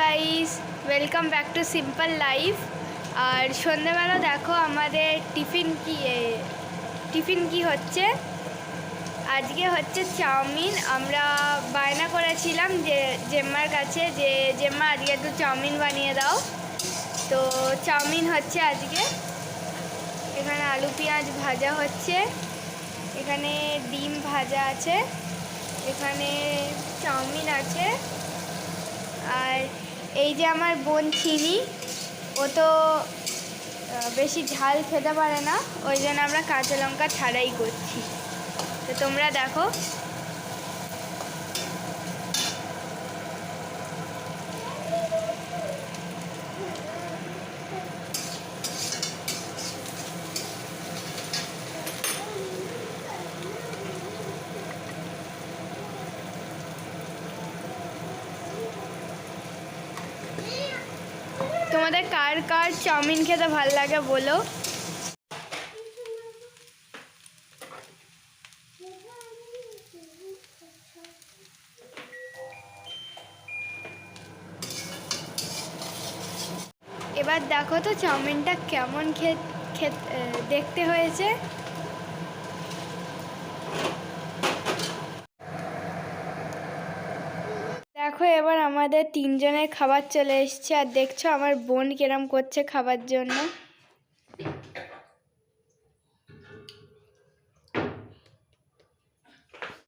Guys, welcome back to simple life. আর সন্ধ্যেবেলা দেখো আমাদের টিফিন কি হচ্ছে। আজকে হচ্ছে চাউমিন। আমরা বায়না করেছিলাম যে জেম্মার কাছে যে জেম্মা আজকে একটু চাউমিন বানিয়ে দাও। তো চাউমিন হচ্ছে আজকে। এখানে আলু পেঁয়াজ ভাজা হচ্ছে, এখানে ডিম ভাজা আছে, এখানে চাউমিন আছে। আর এই যে আমার বোন চিনি, ও তো বেশি ঝাল খেতে পারে না, ওই জন্য আমরা কাঁচা লঙ্কা ছাড়াই করছি। তো তোমরা দেখো। তোমাদের কার কার চাউমিন খেতে ভালো লাগে বলো। এবার দেখো তো চাউমিনটা কেমন দেখতে হয়েছে। দেখো এবার আমাদের তিনজনের খাবার চলে এসছে, আর দেখছো আমার বোন কিরম করছে খাবার জন্য।